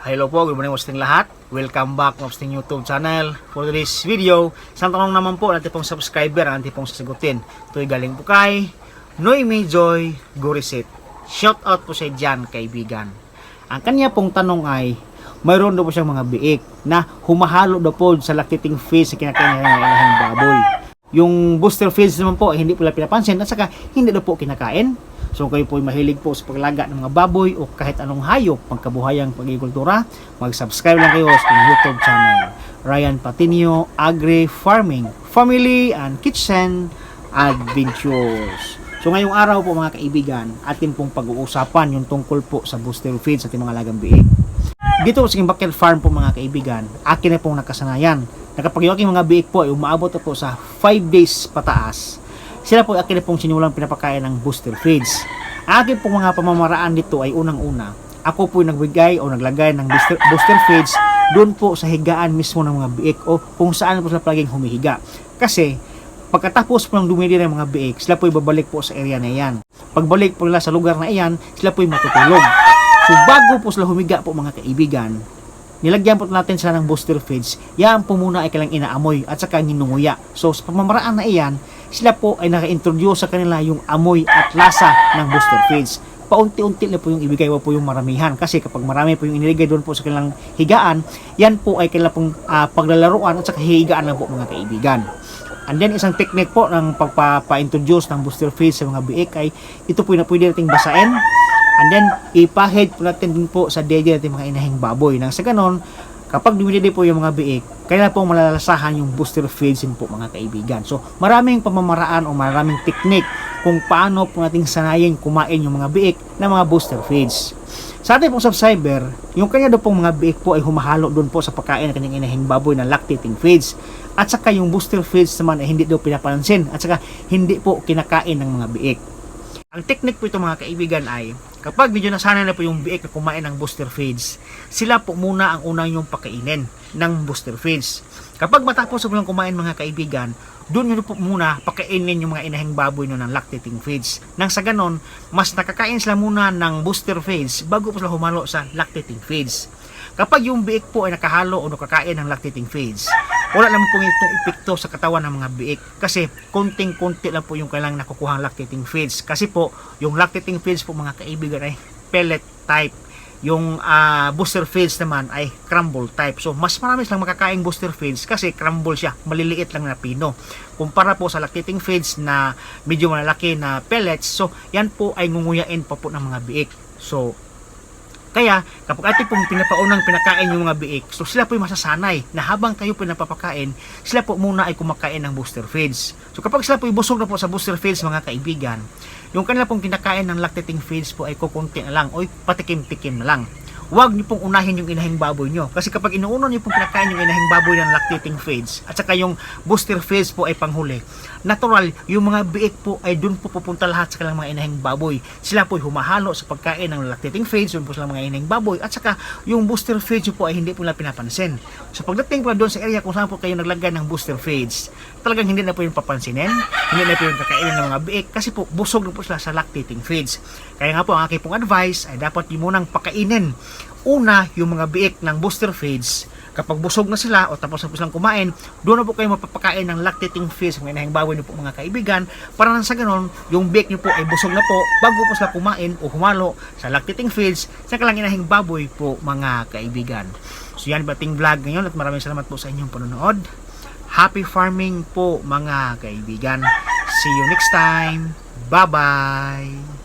Hello po, good morning po sa ating lahat. Welcome back sa ating YouTube channel. For today's video, isang tanong naman po natin pong subscriber ang ating pong sasagutin. Ito'y galing po kay Noemi Joy Gurisit. Shout out po siya dyan, kaibigan. Ang kanya pong tanong ay, mayroon daw po siyang mga biik na humahalo daw po sa lactating phase sa kinakain niya ng baboy. Yung booster phase naman po, hindi po lang pinapansin at saka hindi daw po kinakain. So kayo po ay mahilig po sa paglaga ng mga baboy o kahit anong hayop pangkabuhayang pag-agrikultura, mag-subscribe lang kayo sa YouTube channel. Ryan Patinio Agri Farming, Family and Kitchen Adventures. So ngayong araw po mga kaibigan, atin pong pag-uusapan yung tungkol po sa booster feed sa ating mga alagang biik. Dito sa aking backyard farm po mga kaibigan, akin na pong nakasanayan. Nakapag yung aking mga biik po ay umaabot na po sa 5 days pataas. Sila po akin na pong sinulang pinapakain ng booster feeds. Akin pong mga pamamaraan dito ay unang-una, ako po nagbigay o naglagay ng booster feeds doon po sa higaan mismo ng mga biik o kung saan po sila palaging humihiga. Kasi pagkatapos po ng dumidi ng mga biik, sila po babalik po sa area na iyan. Pagbalik po nila sa lugar na iyan, sila po matutulog. So bago po sila humiga po mga kaibigan, nilagyan po natin sila ng booster feeds. Yan po muna ay kailang inaamoy at saka ninunguya. So sa pamamaraan na iyan, sila po ay naka-introduce sa kanila yung amoy at lasa ng booster feeds. Paunti-unti na po yung ibigay po yung maramihan. Kasi kapag marami po yung iniligay doon po sa kanilang higaan, yan po ay kailang pong paglalaruan at saka higaan lang po mga kaibigan. And then isang technique po ng pagpapa-introduce ng booster feeds sa mga biik ay ito po yung pwede nating basain. And then ipa-head po natin din po sa dede natin mga inahing baboy. Nang sa ganon, kapag dumidede po yung mga biik, kaya po malalasahan yung booster feeds po mga kaibigan. So maraming pamamaraan o maraming technique kung paano po nating sanayin kumain yung mga biik na mga booster feeds. Sa ating pong subscriber, yung kanya daw pong mga biik po ay humahalo doon po sa pagkain ng kanyang inahing baboy na lactating feeds. At saka yung booster feeds naman ay hindi daw pinapansin at saka hindi po kinakain ng mga biik. Ang technique po ito mga kaibigan ay kapag medyo nasanay na po yung biik na kumain ng booster feeds, sila po muna ang unang yung pakainin ng booster feeds. Kapag matapos po lang kumain mga kaibigan, doon nyo po muna pakainin yung mga inahing baboy nyo ng lactating feeds. Nang sa ganon, mas nakakain sila muna ng booster feeds bago po sila humalo sa lactating feeds. Kapag yung biik po ay nakahalo o nakakain ng lactating feeds, wala naman po itong epekto sa katawan ng mga biik kasi konting-konti lang po yung kailangang nakukuhang lactating feeds. Kasi po, yung lactating feeds po mga kaibigan ay pellet type. Yung booster feeds naman ay crumble type. So, mas marami silang makakaing booster feeds kasi crumble siya. Maliliit lang na pino. Kumpara po sa lactating feeds na medyo malalaki na pellets, so yan po ay ngunguyain pa po ng mga biik. So, kaya, kapag ating pong pinapaunang pinakain yung mga biik, so sila po yung masasanay na habang kayo pinapapakain, sila po muna ay kumakain ng booster feeds. So kapag sila po busog na po sa booster feeds mga kaibigan, yung kanila pong kinakain ng lactating feeds po ay kukunti na lang o patikim-tikim na lang. Huwag niyo pong unahin yung inahing baboy nyo. Kasi kapag inuuna niyo pong kinakain yung inahing baboy ng lactating feeds at saka yung booster feeds po ay panghuli, natural, yung mga biik po ay dun po pupunta lahat sa kanilang mga inahing baboy. Sila po ay humahalo sa pagkain ng lactating feeds, dun po sila mga inahing baboy at saka yung booster feeds po ay hindi po nila pinapansin. So pagdating po doon sa area kung saan po kayo naglagay ng booster feeds, talagang hindi na po yung papansinin, hindi na po yung kakainin ng mga biik kasi po busog na po sila sa lactating feeds. Kaya nga po ang aking pong advice ay dapat yung munang pakainin una yung mga biik ng booster feeds. Kapag busog na sila o tapos na po silang kumain, doon na po kayo mapapakain ng lactating feeds ng inahing baboy niyo po mga kaibigan para nang sa ganon, yung biik niyo po ay busog na po bago po sila kumain o humalo sa lactating feeds sa kalang inahing baboy po mga kaibigan. So yan ba ating vlog ngayon at maraming salamat po sa inyong panonood. Happy farming po mga kaibigan. See you next time. Bye-bye!